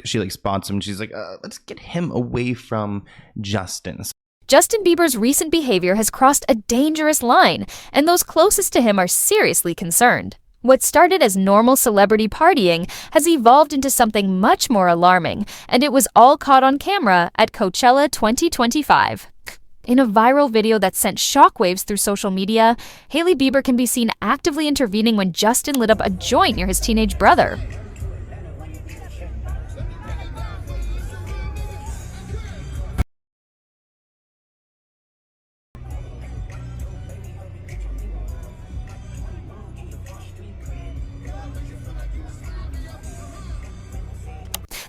She spots him. She's like, let's get him away from Justin. Justin Bieber's recent behavior has crossed a dangerous line, and those closest to him are seriously concerned. What started as normal celebrity partying has evolved into something much more alarming, and it was all caught on camera at Coachella 2025. In a viral video that sent shockwaves through social media, Hailey Bieber can be seen actively intervening when Justin lit up a joint near his teenage brother.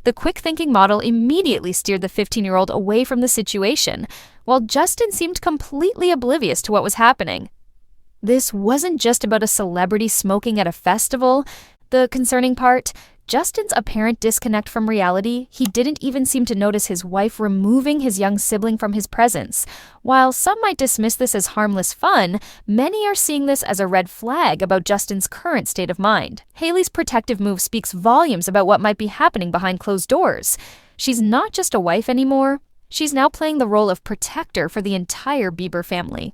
The quick-thinking model immediately steered the 15-year-old away from the situation, while Justin seemed completely oblivious to what was happening. This wasn't just about a celebrity smoking at a festival. The concerning part, Justin's apparent disconnect from reality, he didn't even seem to notice his wife removing his young sibling from his presence. While some might dismiss this as harmless fun, many are seeing this as a red flag about Justin's current state of mind. Hailey's protective move speaks volumes about what might be happening behind closed doors. She's not just a wife anymore. She's now playing the role of protector for the entire Bieber family.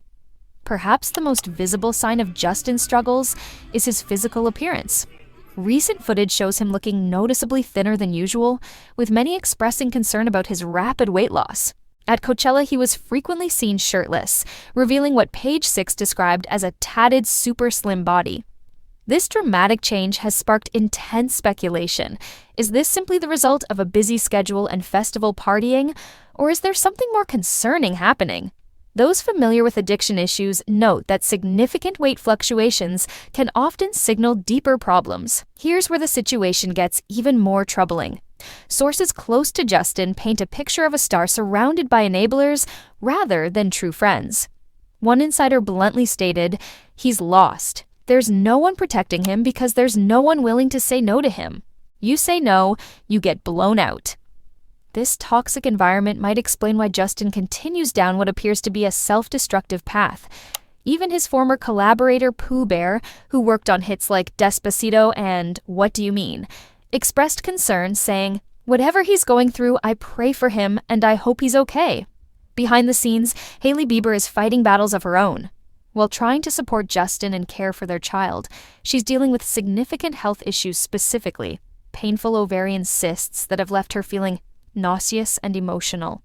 Perhaps the most visible sign of Justin's struggles is his physical appearance. Recent footage shows him looking noticeably thinner than usual, with many expressing concern about his rapid weight loss. At Coachella, he was frequently seen shirtless, revealing what Page Six described as a tatted, super slim body. This dramatic change has sparked intense speculation. Is this simply the result of a busy schedule and festival partying, or is there something more concerning happening? Those familiar with addiction issues note that significant weight fluctuations can often signal deeper problems. Here's where the situation gets even more troubling. Sources close to Justin paint a picture of a star surrounded by enablers rather than true friends. One insider bluntly stated, "He's lost. There's no one protecting him because there's no one willing to say no to him. You say no, you get blown out." This toxic environment might explain why Justin continues down what appears to be a self-destructive path. Even his former collaborator Pooh Bear, who worked on hits like Despacito and What Do You Mean, expressed concern, saying, "Whatever he's going through, I pray for him and I hope he's okay." Behind the scenes, Hailey Bieber is fighting battles of her own. While trying to support Justin and care for their child, she's dealing with significant health issues, specifically painful ovarian cysts that have left her feeling nauseous and emotional.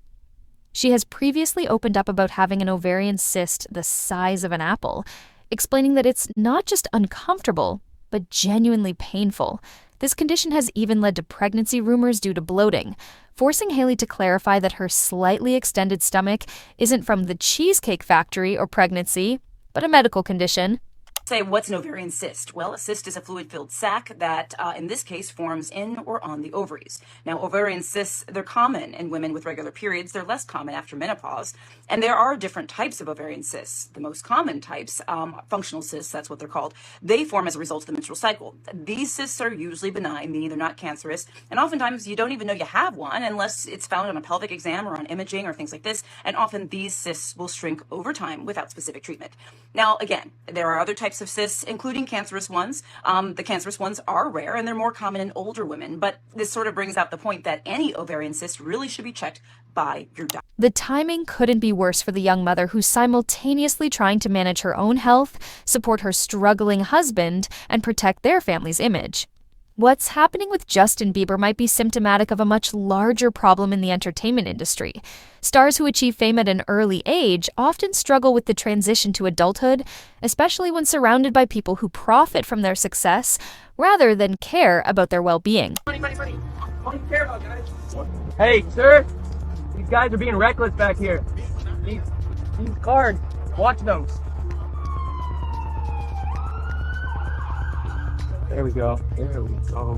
She has previously opened up about having an ovarian cyst the size of an apple, explaining that it's not just uncomfortable, but genuinely painful. This condition has even led to pregnancy rumors due to bloating, forcing Hailey to clarify that her slightly extended stomach isn't from the Cheesecake Factory or pregnancy, but a medical condition. Say, what's an ovarian cyst? Well, a cyst is a fluid-filled sac that, in this case, forms in or on the ovaries. Now, ovarian cysts, they're common in women with regular periods. They're less common after menopause. And there are different types of ovarian cysts. The most common types, functional cysts, that's what they're called, they form as a result of the menstrual cycle. These cysts are usually benign, meaning they're not cancerous. And oftentimes, you don't even know you have one unless it's found on a pelvic exam or on imaging or things like this. And often, these cysts will shrink over time without specific treatment. Now, again, there are other types of cysts, including cancerous ones. The cancerous ones are rare and they're more common in older women, but this sort of brings out the point that any ovarian cyst really should be checked by your doctor. The timing couldn't be worse for the young mother who's simultaneously trying to manage her own health, support her struggling husband, and protect their family's image. What's happening with Justin Bieber might be symptomatic of a much larger problem in the entertainment industry. Stars who achieve fame at an early age often struggle with the transition to adulthood, especially when surrounded by people who profit from their success rather than care about their well-being. Money. All you care about, guys. Hey, sir, these guys are being reckless back here. These cars, watch them. There we go.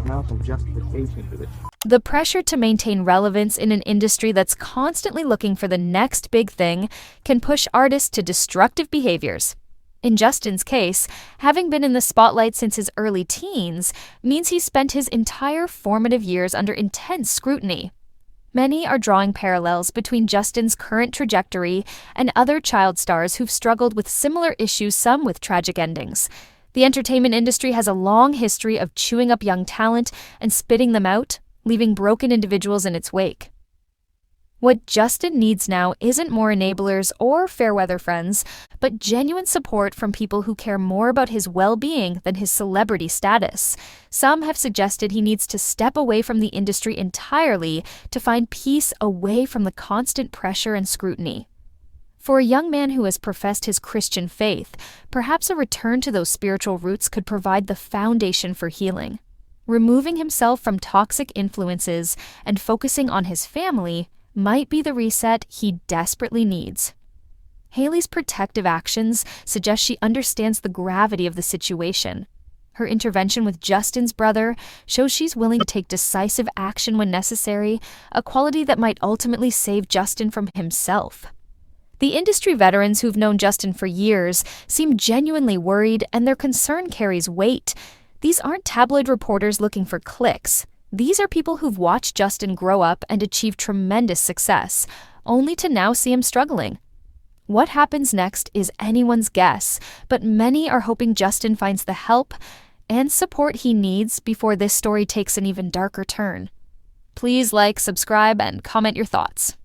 Now some justification for this. The pressure to maintain relevance in an industry that's constantly looking for the next big thing can push artists to destructive behaviors. In Justin's case, having been in the spotlight since his early teens means he spent his entire formative years under intense scrutiny. Many are drawing parallels between Justin's current trajectory and other child stars who've struggled with similar issues, some with tragic endings. The entertainment industry has a long history of chewing up young talent and spitting them out, leaving broken individuals in its wake. What Justin needs now isn't more enablers or fair-weather friends, but genuine support from people who care more about his well-being than his celebrity status. Some have suggested he needs to step away from the industry entirely to find peace away from the constant pressure and scrutiny. For a young man who has professed his Christian faith, perhaps a return to those spiritual roots could provide the foundation for healing. Removing himself from toxic influences and focusing on his family might be the reset he desperately needs. Hailey's protective actions suggest she understands the gravity of the situation. Her intervention with Justin's brother shows she's willing to take decisive action when necessary, a quality that might ultimately save Justin from himself. The industry veterans who've known Justin for years seem genuinely worried, and their concern carries weight. These aren't tabloid reporters looking for clicks. These are people who've watched Justin grow up and achieve tremendous success, only to now see him struggling. What happens next is anyone's guess, but many are hoping Justin finds the help and support he needs before this story takes an even darker turn. Please like, subscribe, and comment your thoughts.